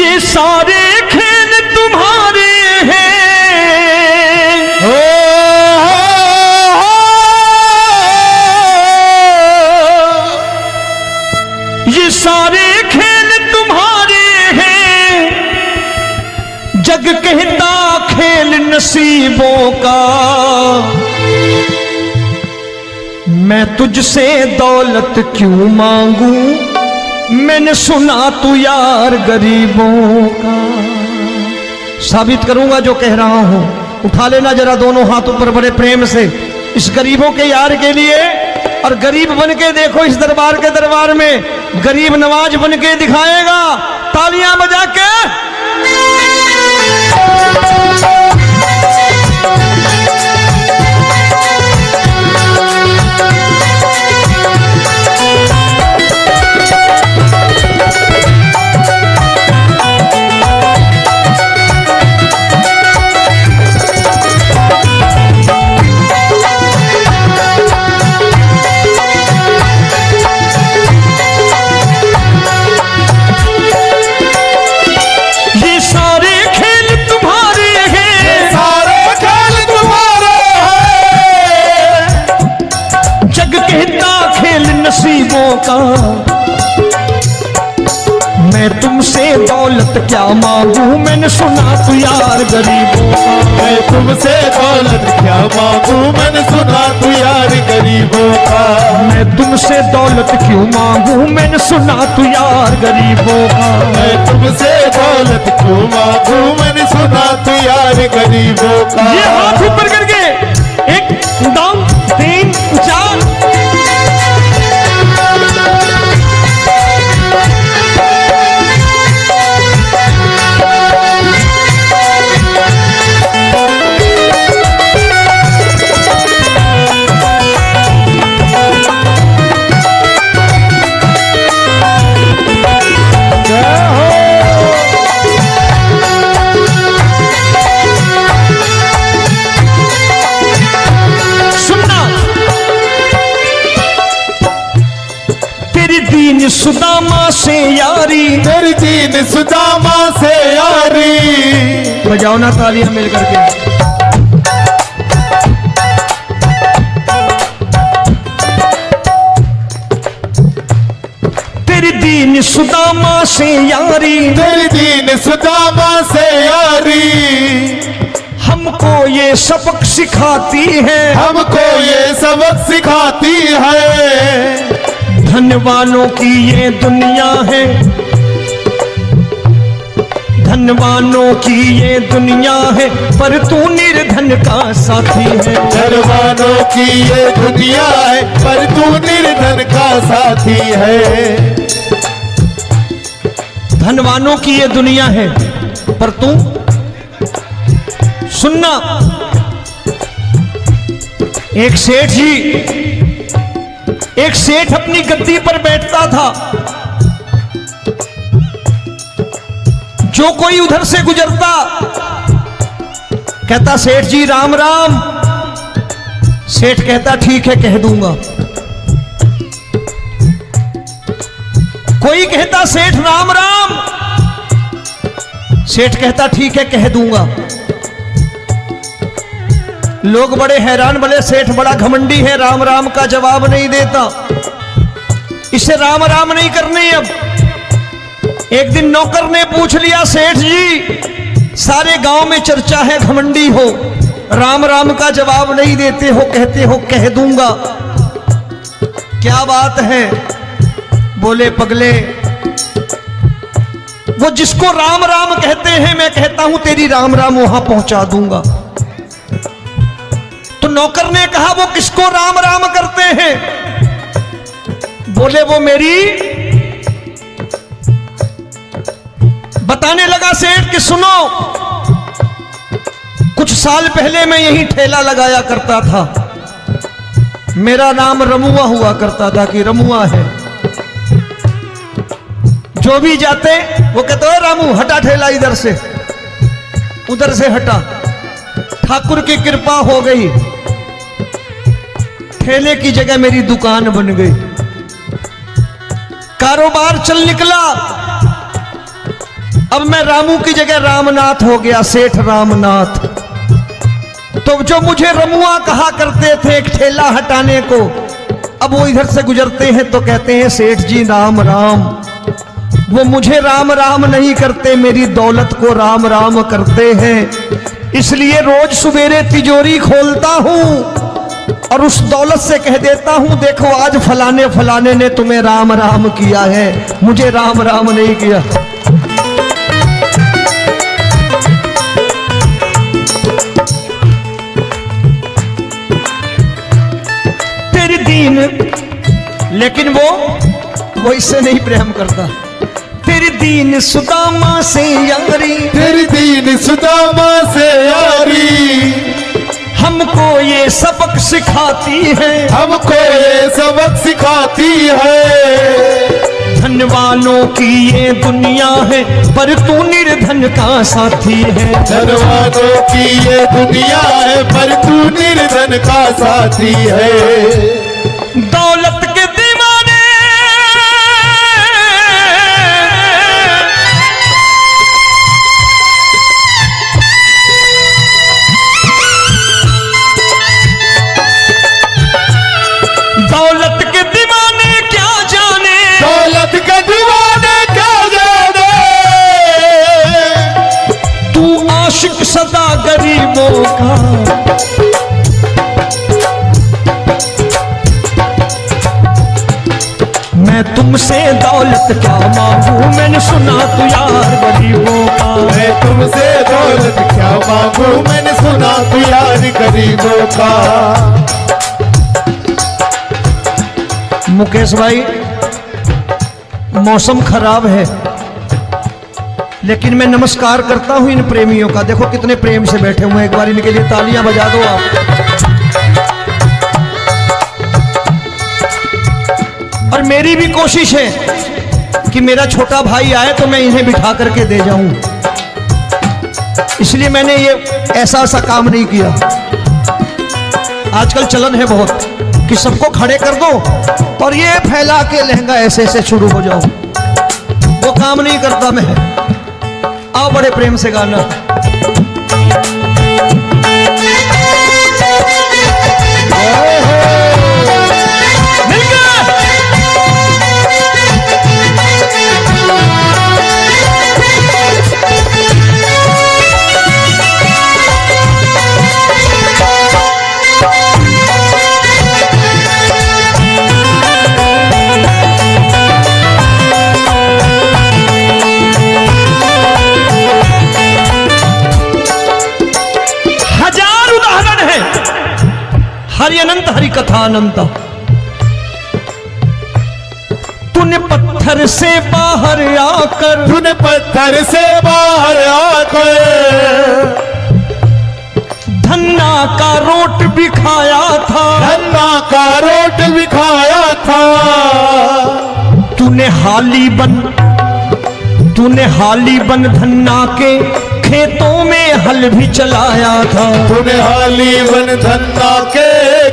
ये सारे खेल तुम्हारे हैं, ये सारे खेल तुम्हारे हैं, जग कहता खेल नसीबों का। मैं तुझसे दौलत क्यों मांगू, मैंने सुना तू यार गरीबों का। साबित करूंगा जो कह रहा हूं। उठा लेना जरा दोनों हाथ ऊपर बड़े प्रेम से इस गरीबों के यार के लिए, और गरीब बन के देखो इस दरबार के दरबार में गरीब नवाज बन के दिखाएगा, तालियां बजा के। नसीबों का मैं तुमसे दौलत क्या मांगू, मैंने सुना तू यार गरीबों का। मैं तुमसे दौलत क्या मांगू, मैंने सुना तू यार गरीबों का। मैं तुमसे दौलत क्यों मांगू, मैंने सुना तू यार गरीबों का। मैं तुमसे दौलत क्यों मांगू, मैंने सुना तू यार गरीबों का। ये हाथ ऊपर करके 1 2 3 4। सुदामा से यारी, तेरी दीन सुदामा से यारी। बजाओ ना तालियां मिल करके। तेरी दीन सुदामा से यारी, तेरी दीन सुदामा से यारी। हमको ये सबक सिखाती है, हमको ये सबक सिखाती है। धनवानों की ये दुनिया है, धनवानों की ये दुनिया है, पर तू निर्धन का साथी है। धनवानों की ये दुनिया है, पर तू निर्धन का साथी है। धनवानों की ये दुनिया है, पर तू सुनना। एक सेठ अपनी गद्दी पर बैठता था। जो कोई उधर से गुजरता कहता सेठ जी राम राम। सेठ कहता ठीक है कह दूंगा। कोई कहता सेठ राम राम। सेठ कहता ठीक है कह दूंगा। लोग बड़े हैरान, बोले सेठ बड़ा घमंडी है, राम राम का जवाब नहीं देता, इसे राम राम नहीं करने। अब एक दिन नौकर ने पूछ लिया सेठ जी सारे गांव में चर्चा है घमंडी हो, राम राम का जवाब नहीं देते हो, कहते हो कह दूंगा, क्या बात है? बोले पगले वो जिसको राम राम कहते हैं मैं कहता हूं तेरी राम राम वहां पहुंचा दूंगा। तो नौकर ने कहा वो किसको राम राम करते हैं? बोले वो मेरी। बताने लगा सेठ कि सुनो, कुछ साल पहले मैं यही ठेला लगाया करता था, मेरा नाम रमुआ हुआ करता था कि रमुआ है। जो भी जाते वो कहते हो रामू हटा ठेला इधर से, उधर से हटा। ठाकुर की कृपा हो गई, ठेले की जगह मेरी दुकान बन गई, कारोबार चल निकला। अब मैं रामू की जगह रामनाथ हो गया, सेठ रामनाथ। तो जो मुझे रमुआ कहा करते थे एक ठेला हटाने को, अब वो इधर से गुजरते हैं तो कहते हैं सेठ जी राम राम। वो मुझे राम राम नहीं करते, मेरी दौलत को राम राम करते हैं। इसलिए रोज सवेरे तिजोरी खोलता हूं और उस दौलत से कह देता हूं, देखो आज फलाने फलाने ने तुम्हें राम राम किया है, मुझे राम राम नहीं किया। तेरी दीन, लेकिन वो इससे नहीं प्रेम करता। तेरी दीन सुदामा से यारी, तेरी दीन सुदामा से यारी, हमको ये सबक सिखाती है, हमको ये सबक सिखाती है। धन वालों की ये दुनिया है, पर तू निर्धन का साथी है। धन वालों की ये दुनिया है, पर तू निर्धन का साथी है। दौलत के दीवाने दौलत के दीवाने क्या जाने, दौलत के दीवाने क्या जाने। तू आशिक सदा गरीबों का। मैं तुमसे दौलत क्या मांगू, मैंने सुना तू यार गरीबों का। मैं तुमसे दौलत क्या मांगू, मैंने सुना तू यार गरीबों का। मुकेश भाई, मौसम खराब है, लेकिन मैं नमस्कार करता हूं इन प्रेमियों का। देखो कितने प्रेम से बैठे हुए हैं, एक बार इनके लिए तालियां बजा दो आप। और मेरी भी कोशिश है कि मेरा छोटा भाई आए तो मैं इन्हें बिठा करके दे जाऊं, इसलिए मैंने ये ऐसा काम नहीं किया। आजकल चलन है बहुत कि सबको खड़े कर दो और ये फैला के लहंगा ऐसे ऐसे शुरू हो जाओ, वो काम नहीं करता मैं। आओ बड़े प्रेम से गाना। हरि अनंत हरि कथा अनंत। तूने पत्थर से बाहर आकर, तूने पत्थर से बाहर आकर धन्ना का रोट भी खाया था, धन्ना का रोट भी खाया था। तूने हाली बन धन्ना के खेतों में हल भी चलाया था। तूने हाली बन धन्ना के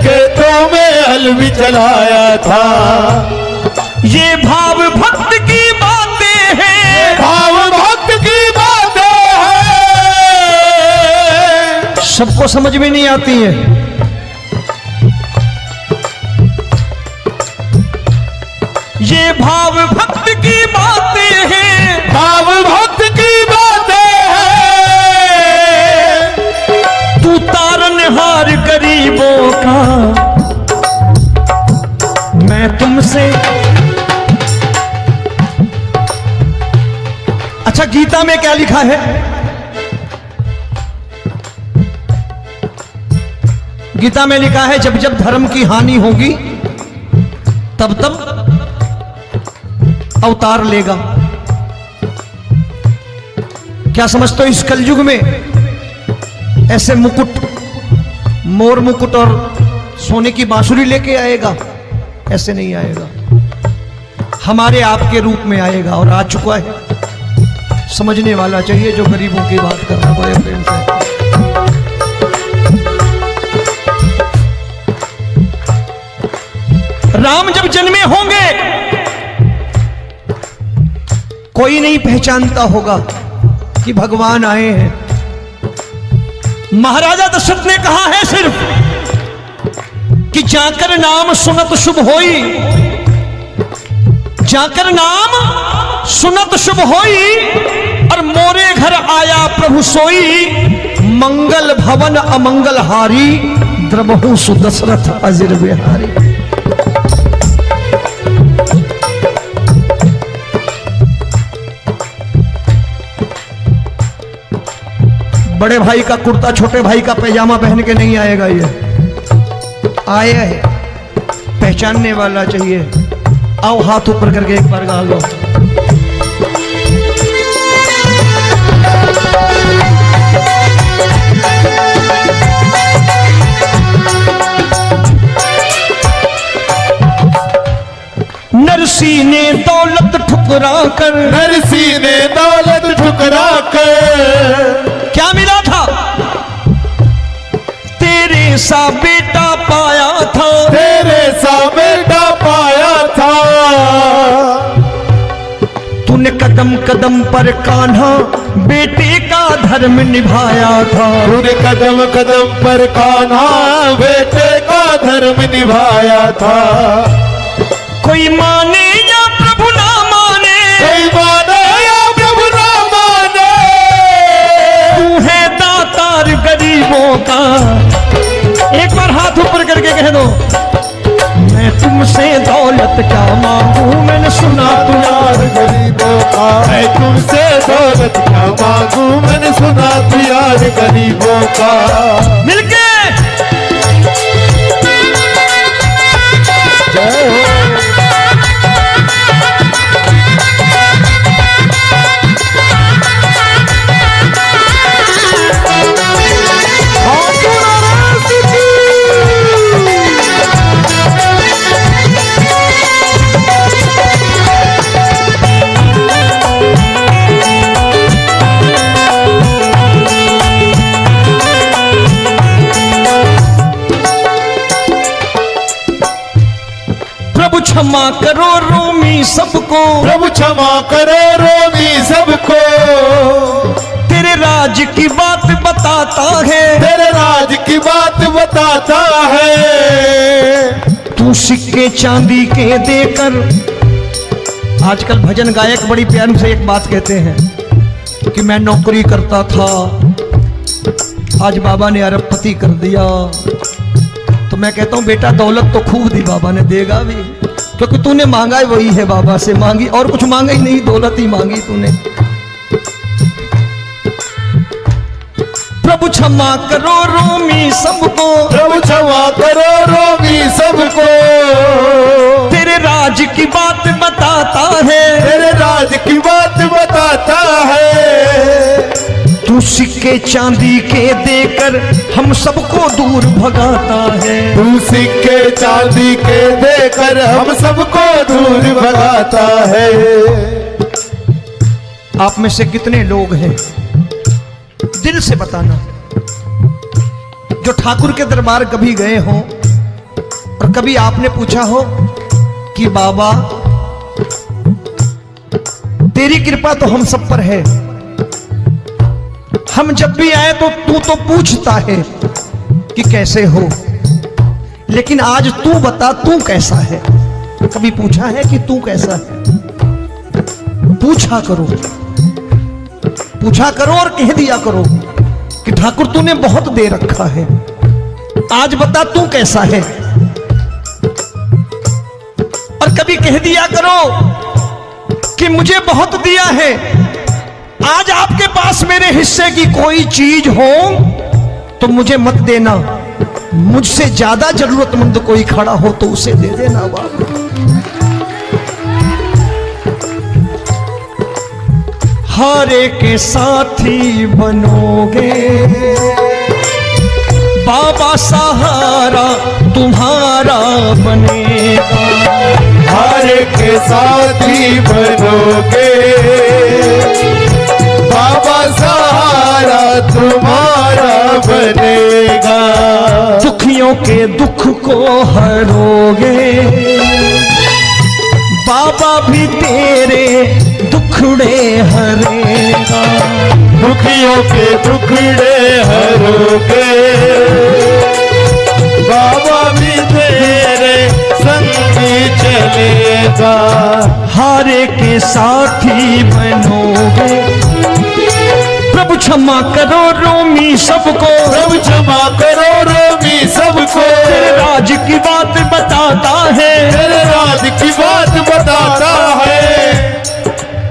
खेतों में हल भी चलाया था। ये भाव भक्त की बातें हैं, भाव भक्त की बातें हैं। सबको समझ में नहीं आती है। ये भाव भक्त की बातें हैं, भाव भक्त की बातें हैं। तू तारनहार गरीबों का। मैं तुमसे, अच्छा गीता में क्या लिखा है? गीता में लिखा है जब जब धर्म की हानि होगी तब तब अवतार लेगा। क्या समझते हो इस कलयुग में ऐसे मुकुट, मोर मुकुट और सोने की बांसुरी लेके आएगा? ऐसे नहीं आएगा, हमारे आपके रूप में आएगा और आ चुका है। समझने वाला चाहिए जो गरीबों की बात कर रहा है बड़े प्रेम से। राम जब जन्मे होंगे कोई नहीं पहचानता होगा कि भगवान आए हैं। महाराजा दशरथ ने कहा है सिर्फ कि जाकर नाम सुनत शुभ होई, जाकर नाम सुनत शुभ होई, और मोरे घर आया प्रभु सोई, मंगल भवन अमंगल हारी, द्रबहु सुदशरथ अजिर बिहारी। बड़े भाई का कुर्ता छोटे भाई का पैजामा पहन के नहीं आएगा, ये आया है पहचानने वाला चाहिए। आओ हाथ ऊपर करके एक बार गा लो। नरसी ने दौलत ठुकरा कर, नरसी ने दौलत ठुकरा कर, क्या मिला था? तेरे सा बेटा पाया था, तेरे सा बेटा पाया था। तूने कदम कदम पर कान्हा बेटे का धर्म निभाया था, तूने कदम कदम पर कान्हा बेटे का धर्म निभाया था। कोई माने या प्रभु ना माने, कोई माने या प्रभु ना माने, तू है दातार गरीबों का। एक बार हाथ ऊपर करके कह दो, मैं तुमसे दौलत क्या मांगू, मैंने सुना तू यार गरीबों का। मैं तुमसे दौलत क्या मांगू, मैंने सुना तू यार गरीबों का। मिलके जय हो। प्रभु क्षमा करो रोमी सबको, प्रभु क्षमा करो रोमी सबको। तेरे राज की बात बताता है, तेरे राज की बात बताता है। तू सिक्के चांदी के देकर। आजकल भजन गायक बड़ी प्यार से एक बात कहते हैं कि मैं नौकरी करता था, आज बाबा ने अरबपति कर दिया। तो मैं कहता हूं बेटा दौलत तो खूब दी बाबा ने, देगा भी, क्योंकि तूने मांगा ही वही है, बाबा से मांगी, और कुछ मांगा ही नहीं, दौलत ही मांगी तूने। प्रभु क्षमा करो रोमी सबको, प्रभु क्षमा करो रोमी सबको। तेरे राज की बात बताता है, तेरे राज की बात बताता है। तू सिक्के चांदी के देकर हम सबको दूर भगाता है। तू सिक्के चांदी के देकर हम सबको दूर भगाता है। आप में से कितने लोग हैं, दिल से बताना, जो ठाकुर के दरबार कभी गए हो और कभी आपने पूछा हो कि बाबा तेरी कृपा तो हम सब पर है, हम जब भी आए तो तू तो पूछता है कि कैसे हो, लेकिन आज तू बता तू कैसा है। कभी पूछा है कि तू कैसा है? पूछा करो, पूछा करो और कह दिया करो कि ठाकुर तूने बहुत दे रखा है, आज बता तू कैसा है। और कभी कह दिया करो कि मुझे बहुत दिया है, आज आपके पास मेरे हिस्से की कोई चीज हो तो मुझे मत देना, मुझसे ज्यादा जरूरतमंद कोई खड़ा हो तो उसे दे देना बाबा। हारे के साथी बनोगे बाबा, सहारा तुम्हारा बनेगा। हारे के साथी बनोगे बाबा, सहारा तुम्हारा बनेगा। दुखियों के दुख को हरोगे बाबा भी तेरे दुखड़े हरेगा, दुखियों के दुखड़े हरोगे, बाबा भी तेरे संगी चलेगा। हारे के साथी बनोगे, प्रभु क्षमा करो रोमी सबको, प्रभु क्षमा करो रोमी सबको, तेरे राज की बात बताता है, तेरे राज की बात बताता है।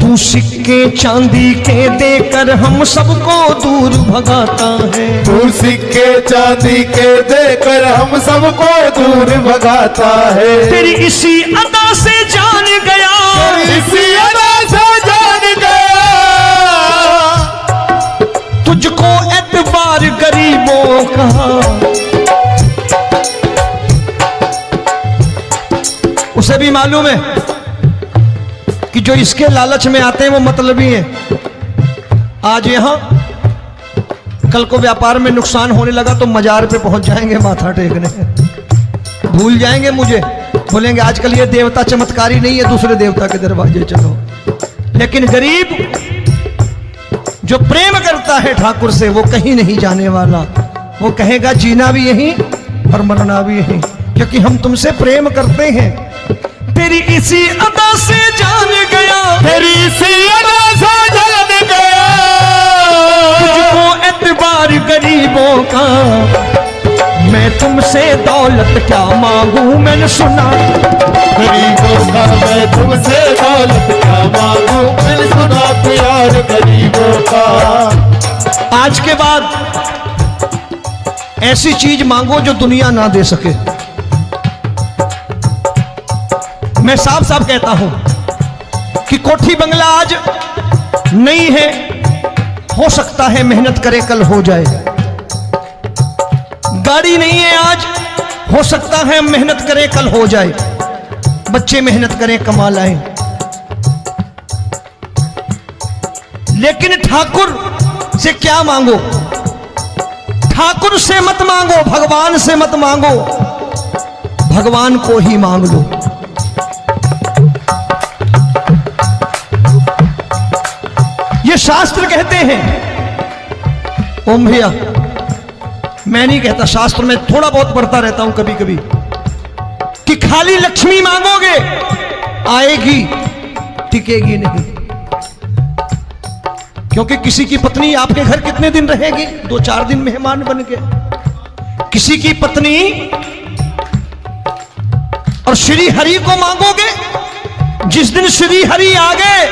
तू सिक्के चांदी के देकर हम सबको दूर भगाता है, तू सिक्के चांदी के देकर हम सबको दूर भगाता है। तेरी इसी अदा से जान गया, इसी अदा से जान गया, तुझको एतबार गरीबों का। उसे भी मालूम है कि जो इसके लालच में आते हैं वो मतलबी हैं। आज यहां कल को व्यापार में नुकसान होने लगा तो मजार पे पहुंच जाएंगे माथा टेकने, भूल जाएंगे मुझे, बोलेंगे आजकल ये देवता चमत्कारी नहीं है, दूसरे देवता के दरवाजे चलो। लेकिन गरीब जो प्रेम करता है ठाकुर से वो कहीं नहीं जाने वाला, वो कहेगा जीना भी यहीं और मरना भी यहीं, क्योंकि हम तुमसे प्रेम करते हैं। तेरी इसी अदा से जान गया, तेरी इसी अदा से जान गया, तुझको एतबार गरीबों का। मैं तुमसे दौलत क्या मांगू, मैंने सुना गरीबों का। मैं तुमसे दौलत क्या मांगू, मैंने सुना प्यार गरीबों का। आज के बाद ऐसी चीज मांगो जो दुनिया ना दे सके। मैं साफ साफ कहता हूं कि कोठी बंगला आज नहीं है, हो सकता है मेहनत करे कल हो जाए। गाड़ी नहीं है आज, हो सकता है मेहनत करे कल हो जाए। बच्चे मेहनत करें कमा लाएं, लेकिन ठाकुर से क्या मांगो? ठाकुर से मत मांगो, भगवान से मत मांगो, भगवान को ही मांग लो। ये शास्त्र कहते हैं, ओम भैया मैं नहीं कहता, शास्त्र में थोड़ा बहुत पढ़ता रहता हूं कभी कभी, कि खाली लक्ष्मी मांगोगे आएगी, टिकेगी नहीं। क्योंकि किसी की पत्नी आपके घर कितने दिन रहेगी? 2-4 दिन मेहमान बन के। किसी की पत्नी और श्री हरि को मांगोगे, जिस दिन श्री हरि आ गए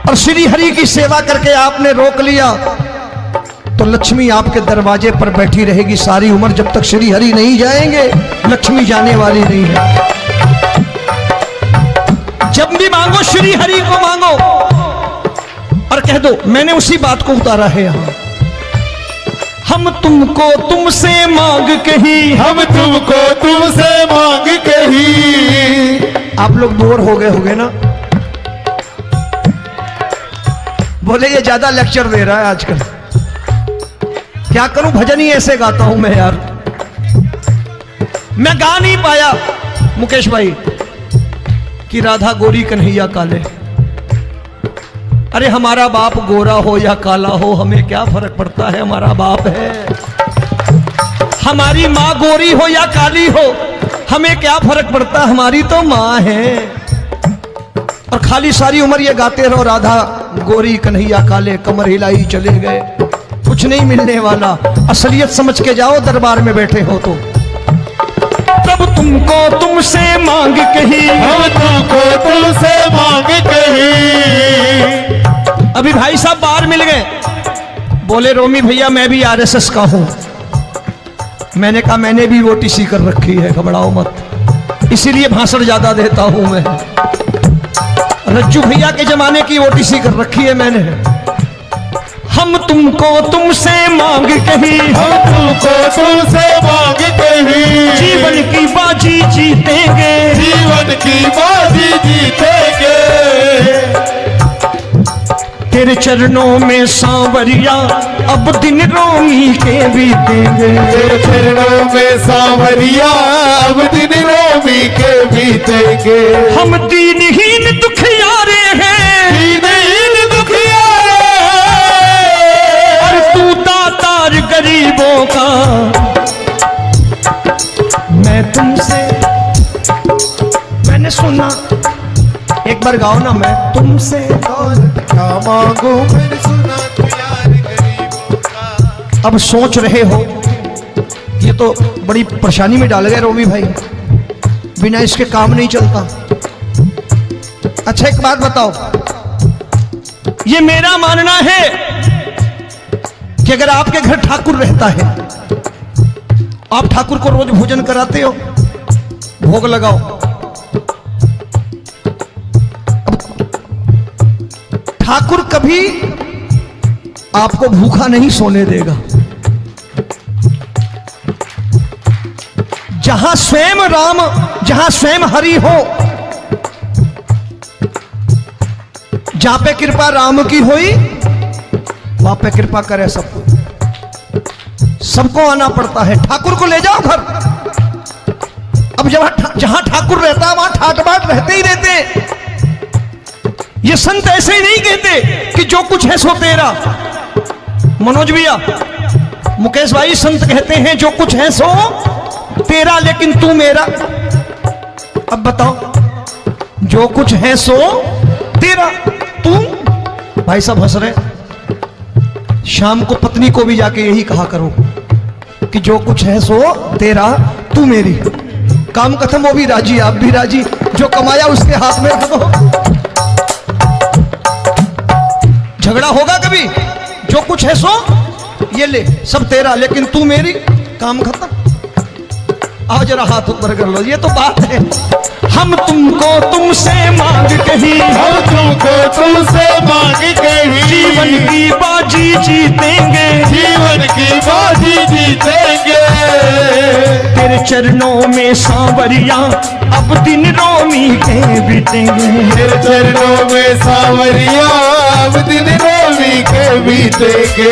और श्री हरि की सेवा करके आपने रोक लिया तो लक्ष्मी आपके दरवाजे पर बैठी रहेगी सारी उम्र। जब तक श्री हरि नहीं जाएंगे लक्ष्मी जाने वाली नहीं है। जब भी मांगो श्री हरि को मांगो और कह दो मैंने उसी बात को उतारा है यहां। हम तुमको तुमसे मांग कही, हम तुमको तुमसे मांग कही। आप लोग बोर हो गए होंगे ना, बोले ये ज्यादा लेक्चर दे रहा है आजकल। क्या करूं, भजन ही ऐसे गाता हूं मैं यार। मैं गा नहीं पाया मुकेश भाई कि राधा गोरी कन्हैया काले। अरे हमारा बाप गोरा हो या काला हो हमें क्या फर्क पड़ता है, हमारा बाप है। हमारी माँ गोरी हो या काली हो हमें क्या फर्क पड़ता, हमारी तो माँ है। और खाली सारी उम्र ये गाते रहो राधा गोरी कन्हैया काले, कमर हिलाई चले गए, कुछ नहीं मिलने वाला। असलियत समझ के जाओ दरबार में बैठे हो तो। तब तुमको तुमसे मांग कही, हम तुमको तुमसे मांग कही। अभी भाई साहब बाहर मिल गए, बोले रोमी भैया मैं भी आरएसएस का हूं। मैंने कहा मैंने भी ओटीसी कर रखी है, घबराओ मत, इसीलिए भाषण ज्यादा देता हूं मैं। रज्जू भैया के जमाने की ओटीसी कर रखी है मैंने। हम तुमको तुमसे मांग कही, हम तुमको तुमसे मांग कही। जीवन की बाजी जीतेंगे, जीवन की बाजी जीतेंगे। तेरे चरणों में सांवरिया अब दिन रोमी के बीतेंगे। तेरे चरणों में सांवरिया अब दिन रोमी के बीतेंगे। हम दीनहीन दुखियारे हैं, एक बार गाओ ना, मैं तुमसे दौलत क्या मांगू मैंने सुना तू यार गरीबों का। अब सोच रहे हो, ये तो बड़ी परेशानी में डाल गए रोमी भाई, बिना इसके काम नहीं चलता। अच्छा एक बात बताओ, ये मेरा मानना है कि अगर आपके घर ठाकुर रहता है, आप ठाकुर को रोज भोजन कराते हो, भोग लगाओ, ठाकुर कभी आपको भूखा नहीं सोने देगा। जहां स्वयं राम, जहां स्वयं हरि हो, जहां पे कृपा राम की होई, वहां पे कृपा करे सबको। सबको आना पड़ता है, ठाकुर को ले जाओ घर। अब जहां ठाकुर रहता है वहां ठाट बाट रहते ही रहते। ये संत ऐसे ही नहीं कहते कि जो कुछ है सो तेरा। मनोज भैया, मुकेश भाई, संत कहते हैं जो कुछ है सो तेरा लेकिन तू मेरा। अब बताओ, जो कुछ है सो तेरा, तू। भाई साहब हंस रहे। शाम को पत्नी को भी जाके यही कहा करो कि जो कुछ है सो तेरा, तू मेरी। काम खत्म, वो भी राजी, आप भी राजी। जो कमाया उसके हाथ में रख दो। झगड़ा होगा कभी? जो कुछ है सो ये ले, सब तेरा लेकिन तू मेरी। काम खत्म। आओ जरा हाथ ऊपर कर लो, ये तो बात है। हम तुमको तुमसे मांग कहीं, हम तुमको तुमसे मांग कहीं, जीवन की बाजी जीतेंगे, जीवन की बाजी जीतेंगे। तेरे चरणों में सांवरिया अब दिन रोमी के बीतेंगे। तेरे चरणों में सांवरिया अब दिन रोमी के बीतेंगे।